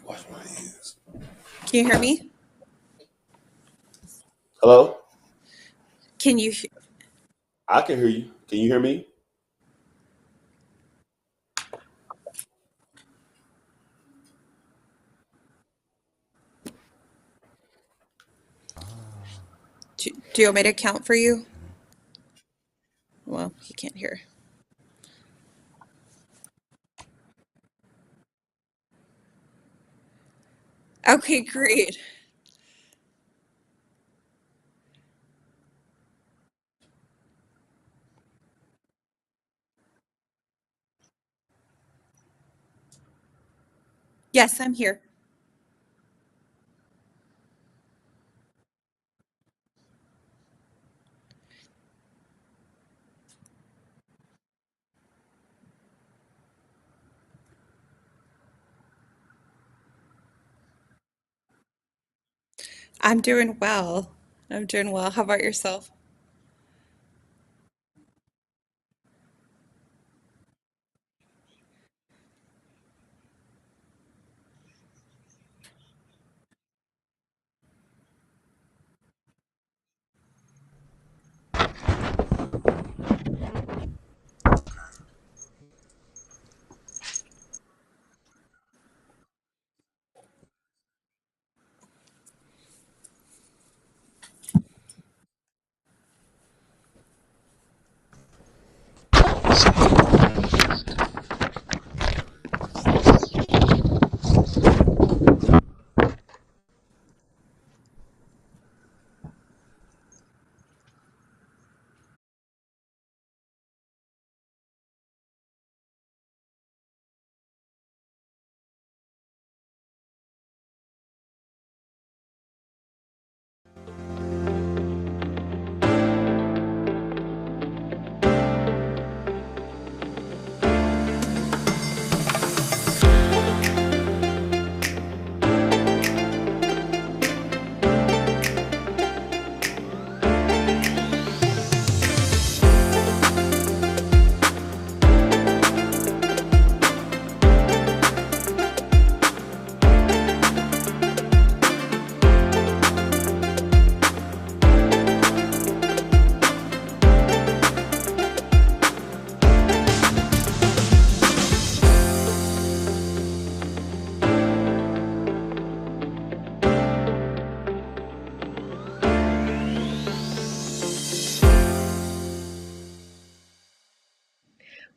Wash my hands. Can you hear me? Hello? Can you? I can hear you. Can you hear me? Do you want me to count for you? Well, he can't hear. Okay, great. Yes, I'm here. I'm doing well. I'm doing well. How about yourself?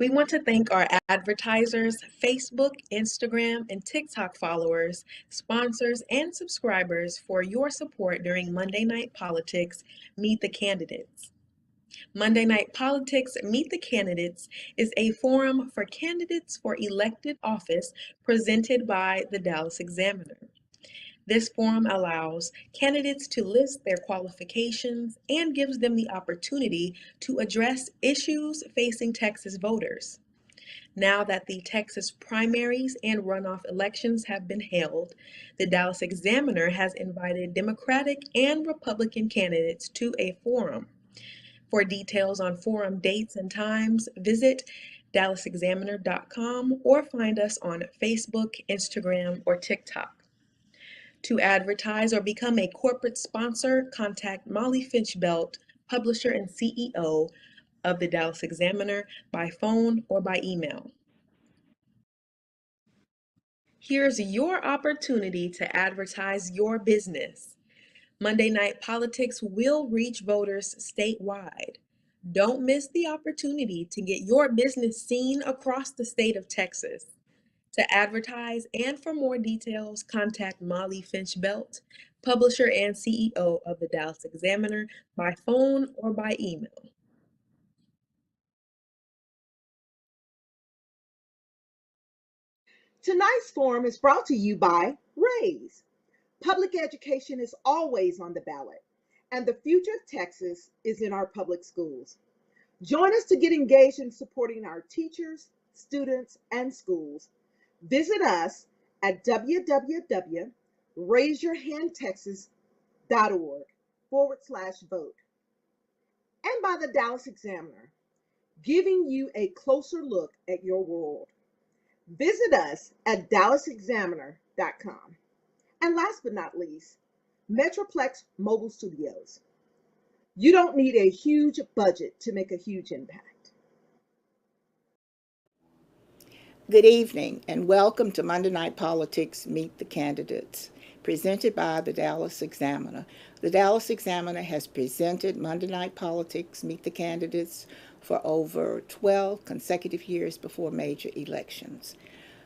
We want to thank our advertisers, Facebook, Instagram, and TikTok followers, sponsors, and subscribers for your support during Monday Night Politics Meet the Candidates. Monday Night Politics Meet the Candidates is a forum for candidates for elected office presented by the Dallas Examiner. This forum allows candidates to list their qualifications and gives them the opportunity to address issues facing Texas voters. Now that the Texas primaries and runoff elections have been held, the Dallas Examiner has invited Democratic and Republican candidates to a forum. For details on forum dates and times, visit dallasexaminer.com or find us on Facebook, Instagram, or TikTok. To advertise or become a corporate sponsor, contact Molly Finchbelt, publisher and CEO of the Dallas Examiner, by phone or by email. Here's your opportunity to advertise your business. Monday Night Politics will reach voters statewide. Don't miss the opportunity to get your business seen across the state of Texas. To advertise and for more details, contact Molly Finchbelt, publisher and CEO of the Dallas Examiner, by phone or by email. Tonight's forum is brought to you by Raise. Public education is always on the ballot, and the future of Texas is in our public schools. Join us to get engaged in supporting our teachers, students, and schools. Visit us at www.raiseyourhandtexas.org/vote. And by the Dallas Examiner, giving you a closer look at your world. Visit us at dallasexaminer.com. And last but not least, Metroplex Mobile Studios. You don't need a huge budget to make a huge impact. Good evening and welcome to Monday Night Politics Meet the Candidates, presented by the Dallas Examiner. The Dallas Examiner has presented Monday Night Politics Meet the Candidates for over 12 consecutive years before major elections.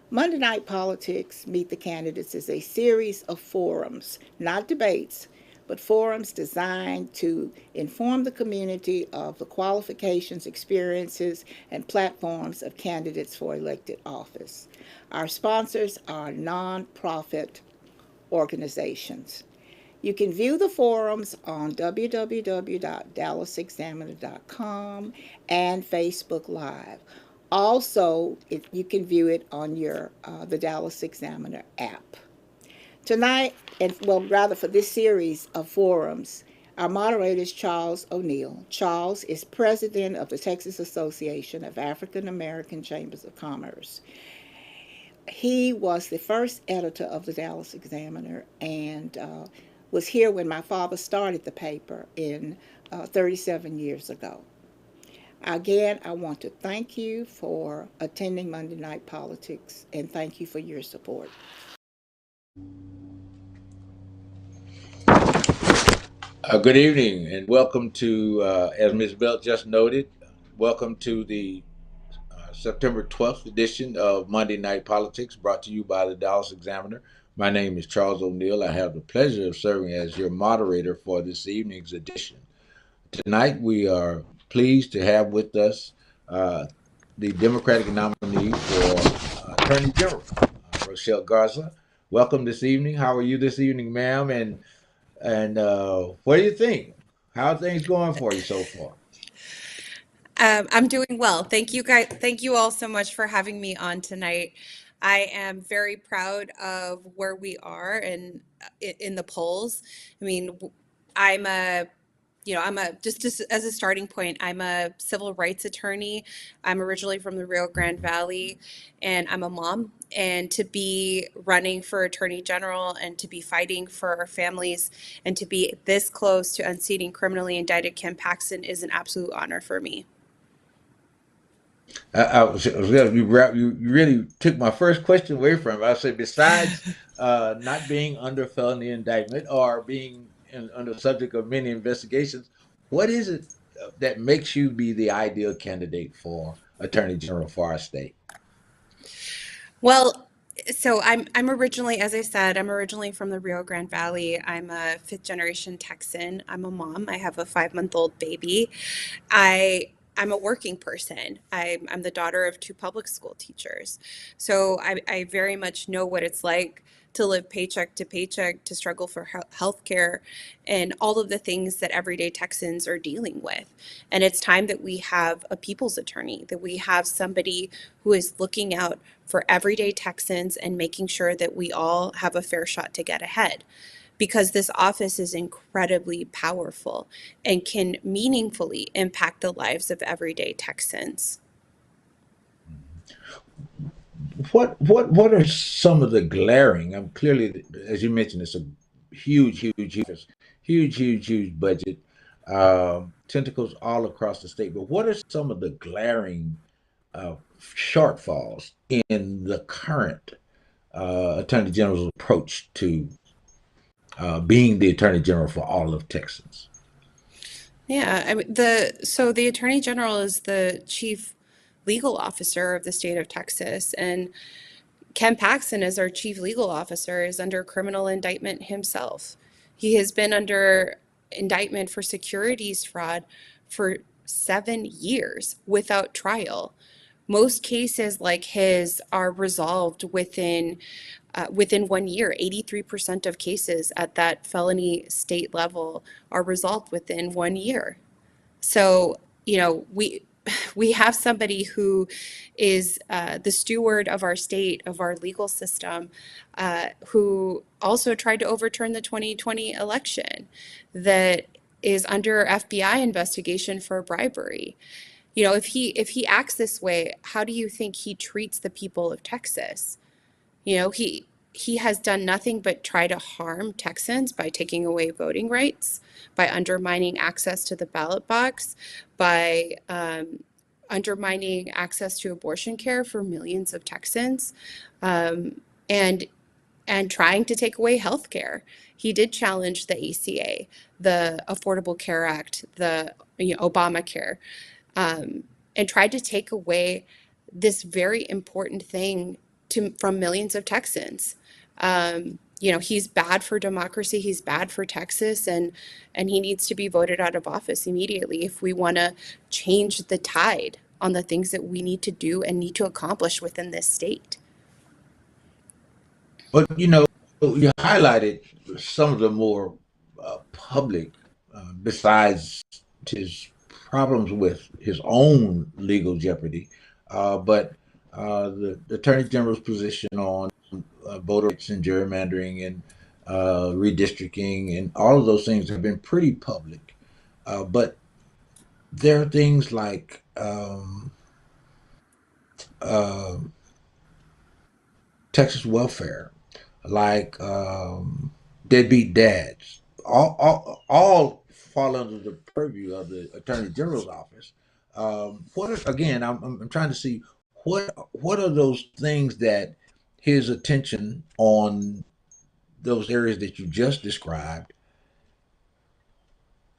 Monday Night Politics Meet the Candidates is a series of forums, not debates, but forums designed to inform the community of the qualifications, experiences, and platforms of candidates for elected office. Our sponsors are nonprofit organizations. You can view the forums on www.dallasexaminer.com and Facebook Live. Also, you can view it on the Dallas Examiner app. Tonight, for this series of forums, our moderator is Charles O'Neill. Charles is president of the Texas Association of African American Chambers of Commerce. He was the first editor of the Dallas Examiner and was here when my father started the paper 37 years ago. Again, I want to thank you for attending Monday Night Politics and thank you for your support. Good evening and welcome to, as Ms. Belt just noted, welcome to the September 12th edition of Monday Night Politics, brought to you by the Dallas Examiner. My name is Charles O'Neill. I have the pleasure of serving as your moderator for this evening's edition. Tonight we are pleased to have with us the Democratic nominee for Attorney General, Rochelle Garza. Welcome this evening. How are you this evening, ma'am? And what do you think? How are things going for you so far? I'm doing well. Thank you guys. Thank you all so much for having me on tonight. I am very proud of where we are in the polls. I mean, I'm a just as a starting point, I'm a civil rights attorney. I'm originally from the Rio Grande Valley, and I'm a mom. And to be running for attorney general and to be fighting for our families and to be this close to unseating criminally indicted Ken Paxton is an absolute honor for me. You really took my first question away from me. I said, besides not being under felony indictment or being under the subject of many investigations, what is it that makes you be the ideal candidate for Attorney General for our state? Well, so I'm originally, as I said, I'm originally from the Rio Grande Valley. I'm a fifth generation Texan. I'm a mom. I have a 5-month-old baby. I'm a working person. I'm the daughter of 2 public school teachers. So I very much know what it's like to live paycheck to paycheck, to struggle for health care and all of the things that everyday Texans are dealing with. And it's time that we have a people's attorney, that we have somebody who is looking out for everyday Texans and making sure that we all have a fair shot to get ahead. Because this office is incredibly powerful and can meaningfully impact the lives of everyday Texans. What are some of the glaring? Clearly, as you mentioned, it's a huge budget, tentacles all across the state. But what are some of the glaring shortfalls in the current Attorney General's approach to being the Attorney General for all of Texas? Yeah, I mean, the Attorney General is the chief legal officer of the state of Texas, and Ken Paxton, as our chief legal officer, is under criminal indictment himself. He has been under indictment for securities fraud for 7 years without trial. Most cases like his are resolved within 1 year. 83% of cases at that felony state level are resolved within 1 year. So, we have somebody who is the steward of our state, of our legal system, who also tried to overturn the 2020 election, that is under FBI investigation for bribery. if he acts this way, how do you think he treats the people of Texas? He has done nothing but try to harm Texans by taking away voting rights, by undermining access to the ballot box, by undermining access to abortion care for millions of Texans, um, and and trying to take away health care. He did challenge the ACA, the Affordable Care Act, the Obamacare, um, and tried to take away this very important thing from millions of Texans. He's bad for democracy. He's bad for Texas, and he needs to be voted out of office immediately if we want to change the tide on the things that we need to do and need to accomplish within this state. But you highlighted some of the more public, besides his problems with his own legal jeopardy, but the Attorney General's position on voter rights and gerrymandering and redistricting and all of those things have been pretty public. But there are things like uh, Texas welfare, like deadbeat dads, all fall under the purview of the Attorney General's office. Again, I'm trying to see what are those things that his attention on those areas that you just described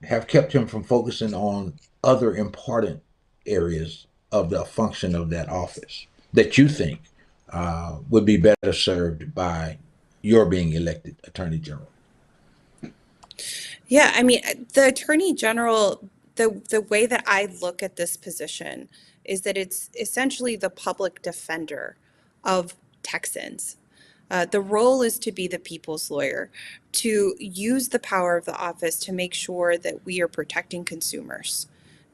have kept him from focusing on other important areas of the function of that office that you think would be better served by your being elected Attorney General? Yeah, I mean, the Attorney General, the way that I look at this position is that it's essentially the public defender of Texans. The role is to be the people's lawyer, to use the power of the office to make sure that we are protecting consumers.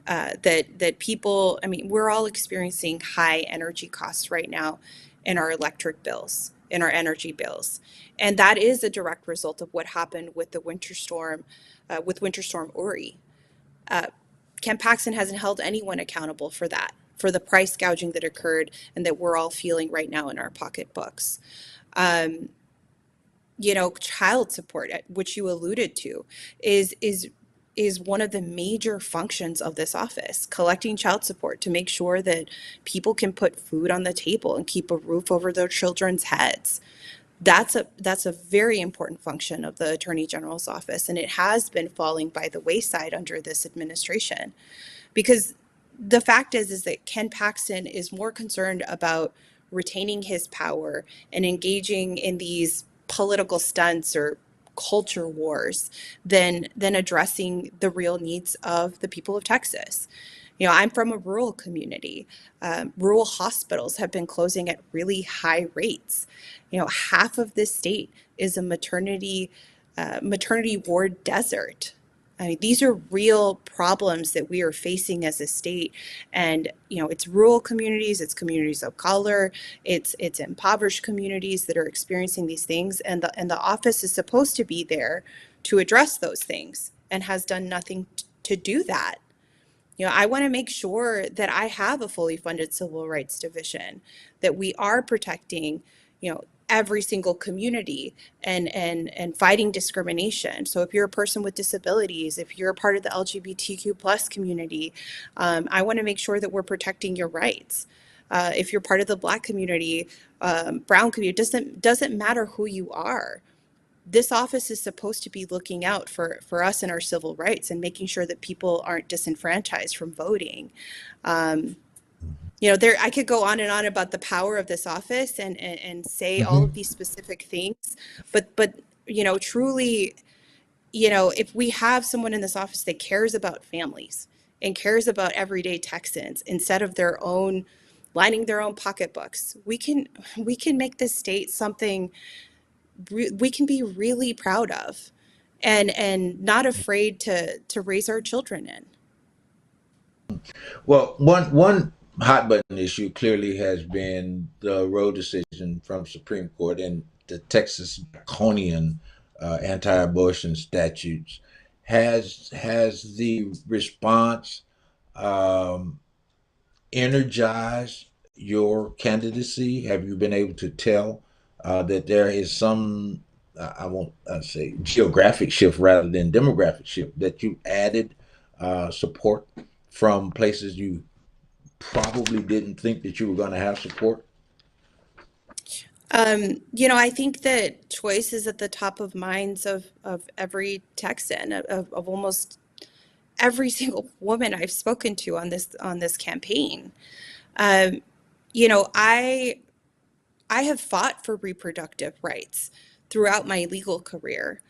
That people, I mean, we're all experiencing high energy costs right now in our electric bills, in our energy bills. And that is a direct result of what happened with the Winter Storm Uri. Uh, Ken Paxton hasn't held anyone accountable for that, for the price gouging that occurred and that we're all feeling right now in our pocketbooks. Um, Child support, which you alluded to, is one of the major functions of this office, collecting child support to make sure that people can put food on the table and keep a roof over their children's heads. That's a very important function of the Attorney General's office, and it has been falling by the wayside under this administration, because the fact is that Ken Paxton is more concerned about retaining his power and engaging in these political stunts or culture wars than addressing the real needs of the people of Texas. I'm from a rural community. Rural hospitals have been closing at really high rates. Half of this state is a maternity ward desert. I mean, these are real problems that we are facing as a state, and it's rural communities, it's communities of color, it's impoverished communities that are experiencing these things, and the office is supposed to be there to address those things, and has done nothing to do that. I want to make sure that I have a fully funded civil rights division, that we are protecting, every single community and fighting discrimination. So if you're a person with disabilities, if you're a part of the LGBTQ plus community, I want to make sure that we're protecting your rights. If you're part of the Black community, brown community, doesn't matter who you are. This office is supposed to be looking out for us and our civil rights and making sure that people aren't disenfranchised from voting. I could go on and on about the power of this office and say all of these specific things, but truly, if we have someone in this office that cares about families and cares about everyday Texans instead of lining their own pocketbooks, we can make this state something we can be really proud of, and not afraid to raise our children in. Well, one hot button issue clearly has been the Roe decision from Supreme Court and the Texas draconian anti-abortion statutes. Has the response um, energized your candidacy? Have you been able to tell that there is some, I won't say geographic shift rather than demographic shift, that you added support from places you probably didn't think that you were going to have support? I think that choice is at the top of minds of every Texan, of almost every single woman I've spoken to on this campaign. Um, you know, I have fought for reproductive rights throughout my legal career.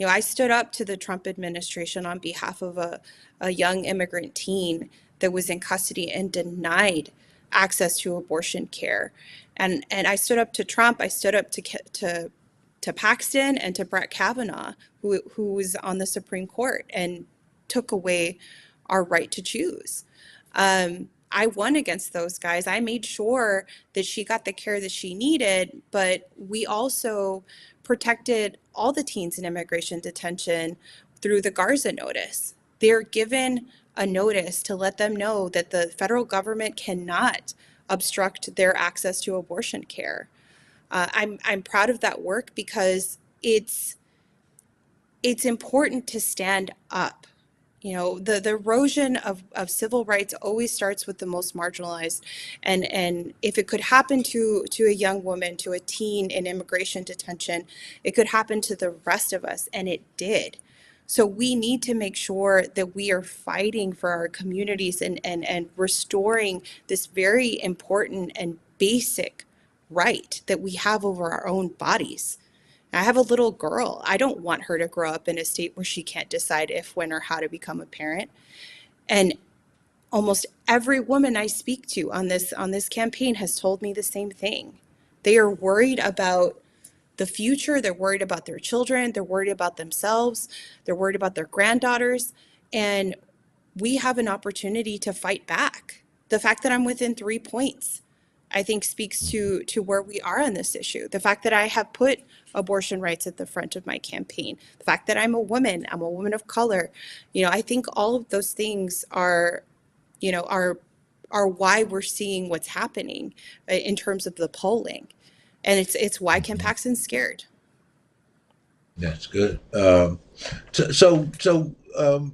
I stood up to the Trump administration on behalf of a young immigrant teen that was in custody and denied access to abortion care. And I stood up to Trump. I stood up to Paxton and to Brett Kavanaugh, who was on the Supreme Court and took away our right to choose. I won against those guys. I made sure that she got the care that she needed, but we also protected all the teens in immigration detention through the Garza notice. They're given a notice to let them know that the federal government cannot obstruct their access to abortion care. I'm proud of that work because it's important to stand up. The erosion of civil rights always starts with the most marginalized. And if it could happen to a young woman, to a teen in immigration detention, it could happen to the rest of us, and it did. So we need to make sure that we are fighting for our communities and restoring this very important and basic right that we have over our own bodies. I have a little girl. I don't want her to grow up in a state where she can't decide if, when, or how to become a parent. And almost every woman I speak to on this campaign has told me the same thing. They are worried about the future. They're worried about their children. They're worried about themselves. They're worried about their granddaughters. And we have an opportunity to fight back. The fact that I'm within 3 points, I think, speaks to where we are on this issue. The fact that I have put abortion rights at the front of my campaign, the fact that I'm a woman of color, I think all of those things are, are why we're seeing what's happening in terms of the polling, and it's why Ken Paxton's scared. That's good. So the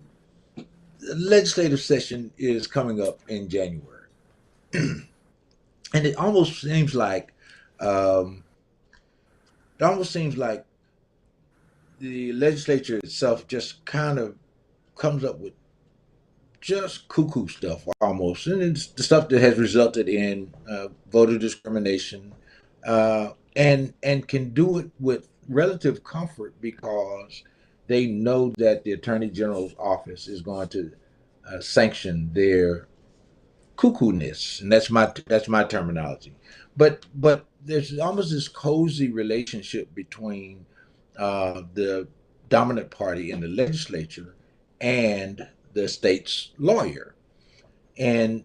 legislative session is coming up in January, and it almost seems like um, the legislature itself just kind of comes up with just cuckoo stuff almost, and it's the stuff that has resulted in voter discrimination, and can do it with relative comfort because they know that the attorney general's office is going to sanction their cuckoo-ness, and that's my terminology. But there's almost this cozy relationship between the dominant party in the legislature and the state's lawyer. And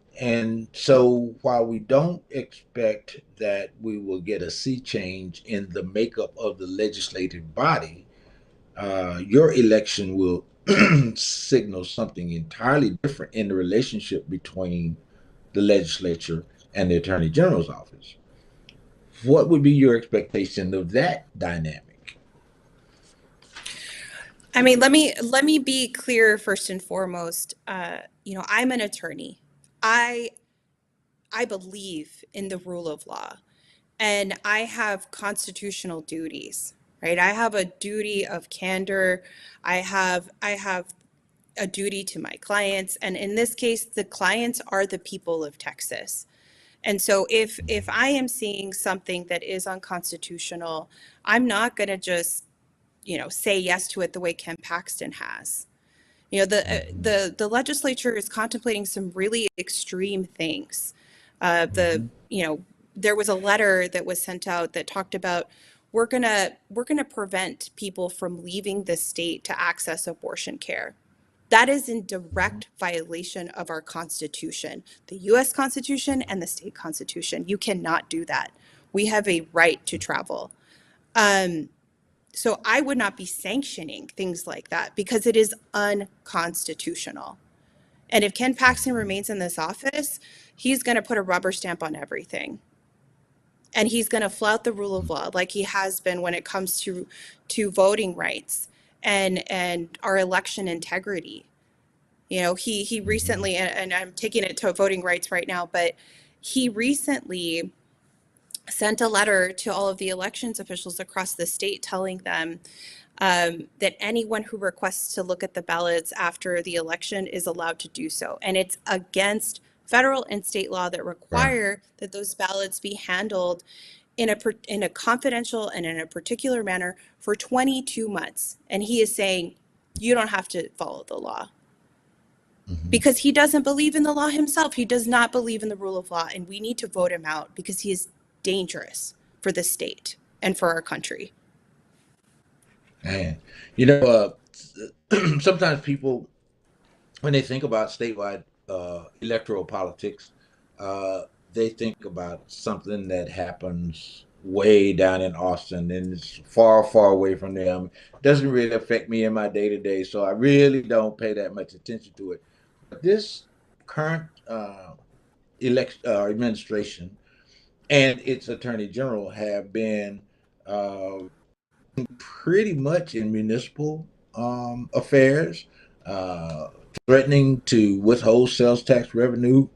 so while we don't expect that we will get a sea change in the makeup of the legislative body, your election will signal something entirely different in the relationship between the legislature and the attorney general's office. What would be your expectation of that dynamic? I mean, let me be clear first and foremost. I'm an attorney. I I believe in the rule of law, and I have constitutional duties, right? I have a duty of candor. I have a duty to my clients, and in this case, the clients are the people of Texas. And so if I am seeing something that is unconstitutional, I'm not going to just, say yes to it the way Ken Paxton has. The legislature is contemplating some really extreme things. The Mm-hmm. there was a letter that was sent out that talked about we're gonna prevent people from leaving the state to access abortion care. That is in direct violation of our Constitution, the U.S. Constitution and the state Constitution. You cannot do that. We have a right to travel. Um, so I would not be sanctioning things like that because it is unconstitutional. And if Ken Paxton remains in this office, he's going to put a rubber stamp on everything. And he's going to flout the rule of law like he has been when it comes to voting rights and our election integrity. You know, he recently, and I'm taking it to voting rights right now, but he recently sent a letter to all of the elections officials across the state telling them that anyone who requests to look at the ballots after the election is allowed to do so. And it's against federal and state law that Right. require that those ballots be handled in a confidential and in a particular manner for 22 months. And he is saying, you don't have to follow the law because he doesn't believe in the law himself. He does not believe in the rule of law, and we need to vote him out because he is dangerous for the state and for our country. And you know, sometimes people, when they think about statewide electoral politics, uh, they think about something that happens way down in Austin and it's far, far away from them. Doesn't really affect me in my day to day, so I really don't pay that much attention to it. But this current administration and its attorney general have been uh, pretty much in municipal affairs, uh, threatening to withhold sales tax revenue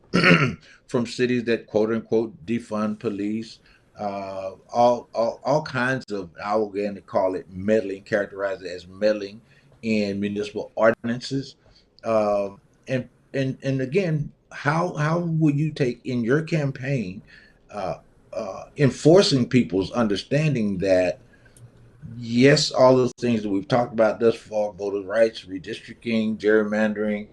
from cities that quote unquote defund police. All kinds of, I will again call it meddling, characterize it as meddling in municipal ordinances. Uh, and again, how will you take in your campaign uh, enforcing people's understanding that yes, all those things that we've talked about thus far, voter rights, redistricting, gerrymandering,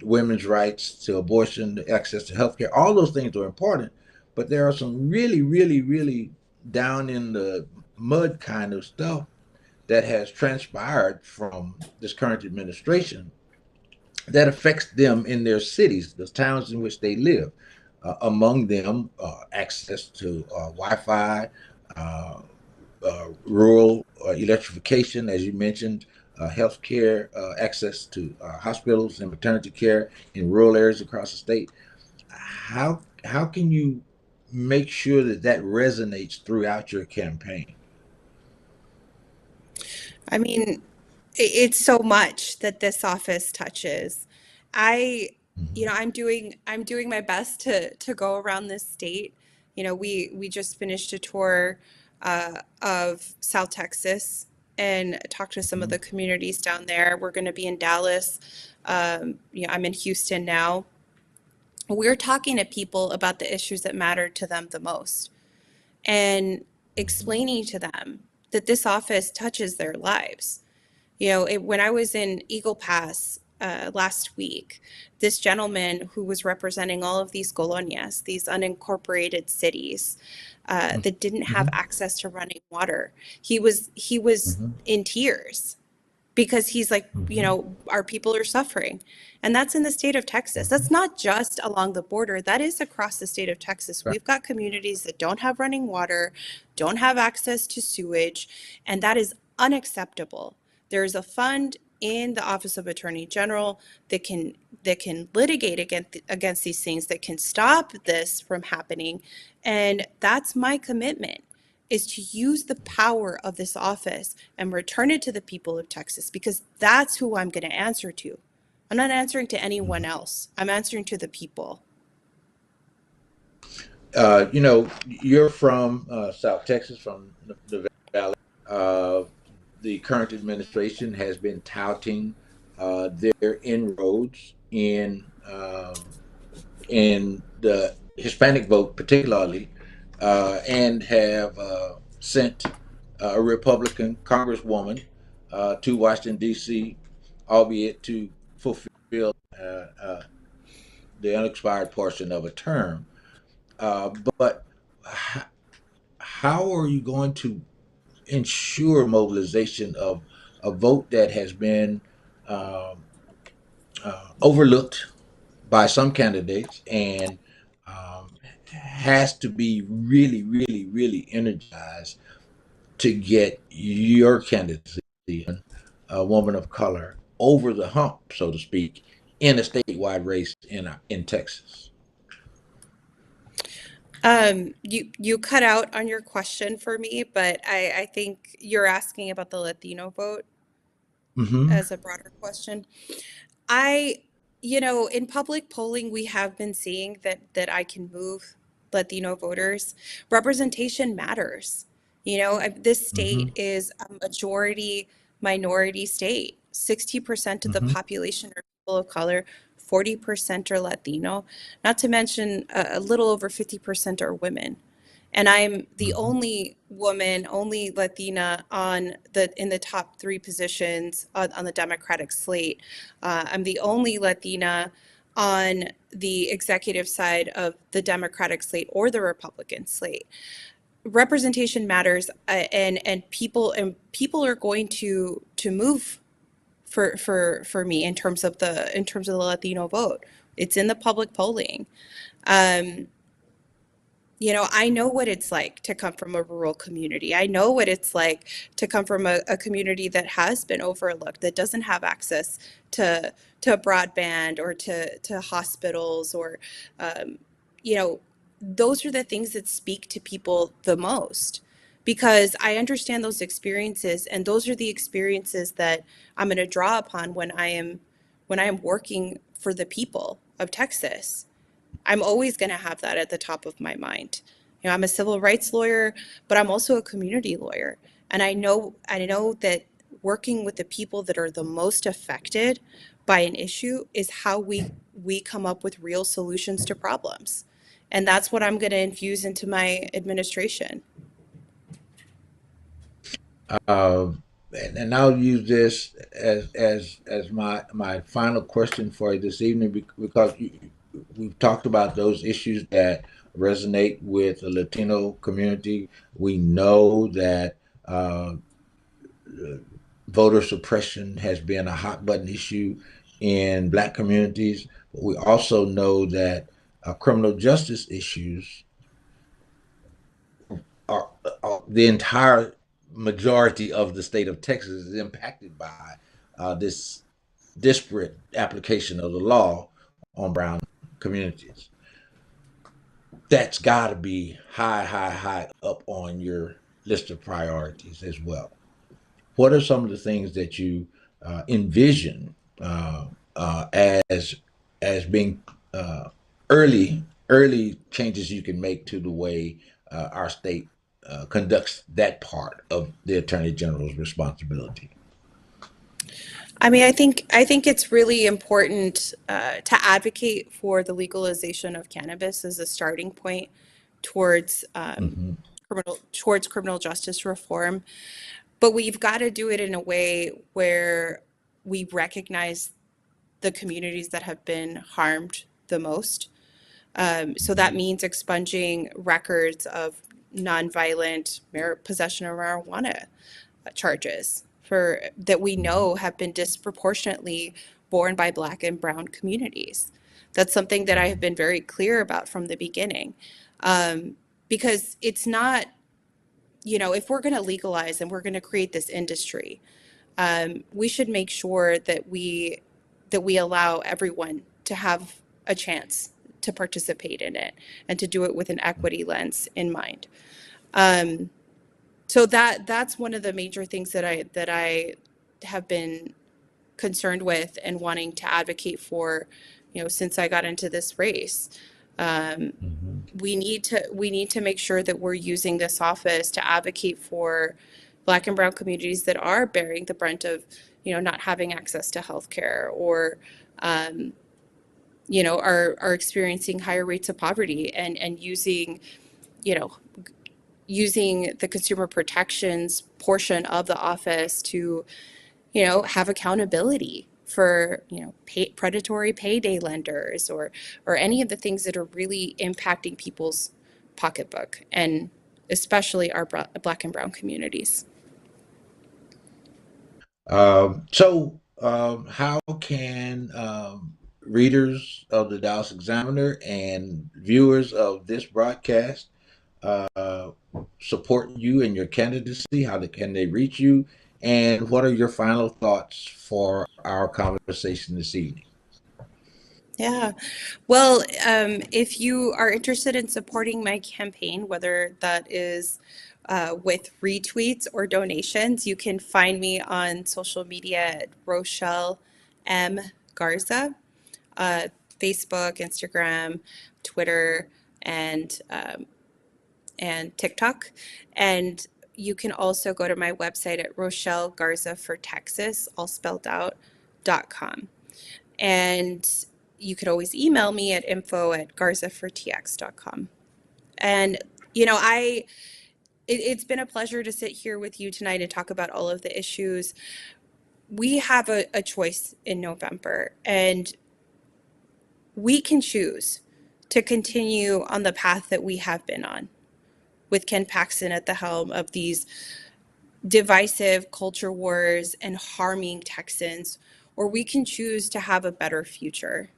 women's rights to abortion, access to healthcare, all those things are important. But there are some really, really, really down in the mud kind of stuff that has transpired from this current administration that affects them in their cities, the towns in which they live. Among them, access to Wi-Fi, uh, rural electrification, as you mentioned, healthcare, access to hospitals and maternity care in rural areas across the state. How can you make sure that that resonates throughout your campaign? I mean, it's so much that this office touches. I, you know, Mm-hmm. I'm doing my best to go around this state. You know, we just finished a tour of South Texas and talked to some of Mm-hmm. the communities down there. We're going to be in Dallas. You know, I'm in Houston now. We're talking to people about the issues that matter to them the most and explaining to them that this office touches their lives. You know, when I was in Eagle Pass last week, this gentleman who was representing all of these colonias, these unincorporated cities that didn't have Mm-hmm. access to running water, he was Mm-hmm. in tears because he's like, you Mm-hmm. know, our people are suffering. And that's in the state of Texas. That's not just along the border, that is across the state of Texas. Right. We've got communities that don't have running water, don't have access to sewage, and that is unacceptable. There is a fund in the Office of Attorney General that can litigate against these things, that can stop this from happening. And that's my commitment, is to use the power of this office and return it to the people of Texas, because that's who I'm going to answer to. I'm not answering to anyone else. I'm answering to the people. You know, you're from South Texas, from the Valley. Uh, the current administration has been touting their inroads in the Hispanic vote, particularly, and have sent a Republican Congresswoman to Washington D.C., albeit to fulfill uh, the unexpired portion of a term. But how are you going to ensure mobilization of a vote that has been um, overlooked by some candidates and has to be really, really, really energized to get your candidacy, a woman of color, over the hump, so to speak, in a statewide race in Texas? You cut out on your question for me, but I think you're asking about the Latino vote Mm-hmm. as a broader question. I, in public polling, we have been seeing that I can move Latino voters. Representation matters. This Mm-hmm. state is a majority minority state. 60% of the Mm-hmm. population are people of color, 40% are Latino, not to mention a little over 50% are women. And I'm the Mm-hmm. only woman, only Latina in the top three positions on the Democratic slate. I'm the only Latina on the executive side of the Democratic slate or the Republican slate. Representation matters, and people are going to move for me in terms of the Latino vote. It's in the public polling. Um, I know what it's like to come from a rural community. I know what it's like to come from a community that has been overlooked, that doesn't have access to broadband or to hospitals or, um, you know, those are the things that speak to people the most because I understand those experiences, and those are the experiences that I'm going to draw upon when I am working for the people of Texas. I'm always going to have that at the top of my mind. I'm a civil rights lawyer, but I'm also a community lawyer. And I know that working with the people that are the most affected by an issue is how we come up with real solutions to problems. And that's what I'm going to infuse into my administration. And I'll use this as my final question for you this evening because we've talked about those issues that resonate with the Latino community. We know that uh, voter suppression has been a hot button issue in Black communities, but we also know that criminal justice issues are the entire majority of the state of Texas is impacted by this disparate application of the law on brown communities. That's got to be high, high, high up on your list of priorities as well. What are some of the things that you envision as being early changes you can make to the way our state conducts that part of the Attorney General's responsibility? I think it's really important to advocate for the legalization of cannabis as a starting point towards Mm-hmm. criminal justice reform. But we've got to do it in a way where we recognize the communities that have been harmed the most. So that means expunging records of nonviolent possession of marijuana charges for that we Mm-hmm. know have been disproportionately borne by Black and Brown communities. That's something that I have been very clear about from the beginning, um, because it's not, if we're going to legalize and we're going to create this industry, we should make sure that we allow everyone to have a chance to participate in it and to do it with an equity lens in mind. Um, so that's one of the major things that I have been concerned with and wanting to advocate for, since I got into this race. Um, Mm-hmm. we need to make sure that we're using this office to advocate for Black and Brown communities that are bearing the brunt of, not having access to healthcare or, um, are experiencing higher rates of poverty and you know, using the consumer protections portion of the office to, have accountability for, predatory payday lenders or any of the things that are really impacting people's pocketbook, and especially our Black and Brown communities. How can readers of the Dallas Examiner and viewers of this broadcast uh, support you and your candidacy? Can they reach you? And what are your final thoughts for our conversation this evening? Yeah. Well, if you are interested in supporting my campaign, whether that is with retweets or donations, you can find me on social media at Rochelle M. Garza, uh, Facebook, Instagram, Twitter, and TikTok. And you can also go to my website at Rochelle Garza for Texas, all spelled out, .com. And you could always email me at info@garzafortx.com. And, you know, it's been a pleasure to sit here with you tonight and talk about all of the issues. We have a choice in November, and we can choose to continue on the path that we have been on with Ken Paxton at the helm of these divisive culture wars and harming Texans, or we can choose to have a better future.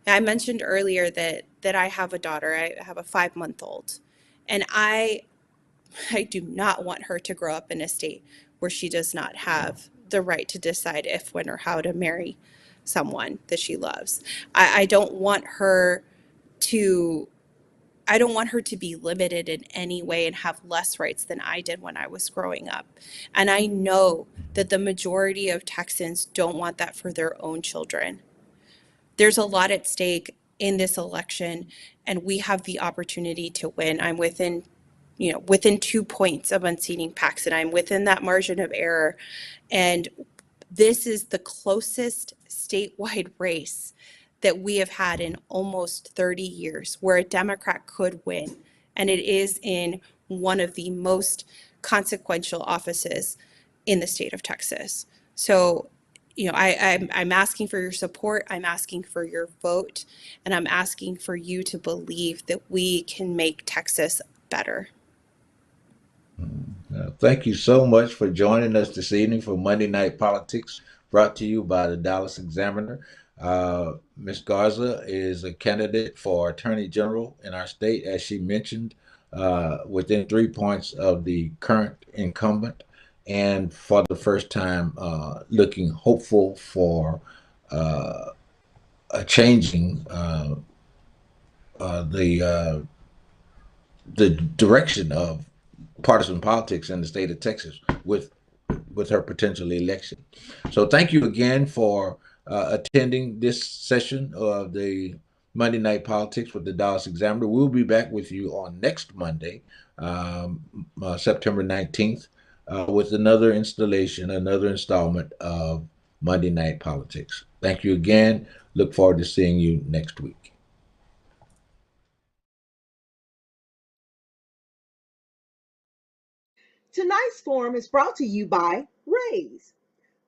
I mentioned earlier that I have a daughter. I have a 5-month-old, and I do not want her to grow up in a state where she does not have the right to decide if, when, or how to marry someone that she loves. I don't want her to I don't want her to be limited in any way and have less rights than I did when I was growing up. And I know that the majority of Texans don't want that for their own children. There's a lot at stake in this election, and we have the opportunity to win. I'm within 2 points of unseating Paxton. I'm within that margin of error. And this is the closest statewide race that we have had in almost 30 years where a Democrat could win. And it is in one of the most consequential offices in the state of Texas. So, I'm asking for your support. I'm asking for your vote. And I'm asking for you to believe that we can make Texas better. Thank you so much for joining us this evening for Monday Night Politics, brought to you by the Dallas Examiner. Ms. Garza is a candidate for Attorney General in our state, as she mentioned, within 3 points of the current incumbent, and for the first time looking hopeful for changing the direction of partisan politics in the state of Texas with her potential election. So thank you again for attending this session of the Monday Night Politics with the Dallas Examiner. We'll be back with you on next Monday, September 19th, with another installment of Monday Night Politics. Thank you again. Look forward to seeing you next week. Tonight's forum is brought to you by Raise.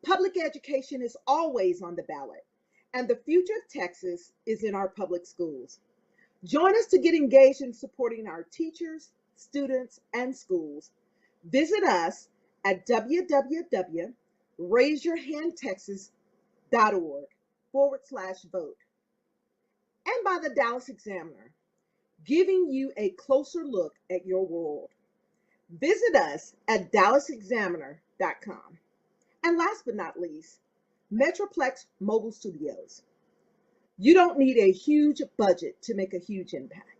Public education is always on the ballot, and the future of Texas is in our public schools. Join us to get engaged in supporting our teachers, students, and schools. Visit us at www.raiseyourhandtexas.org/vote. And by the Dallas Examiner, giving you a closer look at your world. Visit us at dallasexaminer.com. And last but not least, Metroplex Mobile Studios. You don't need a huge budget to make a huge impact.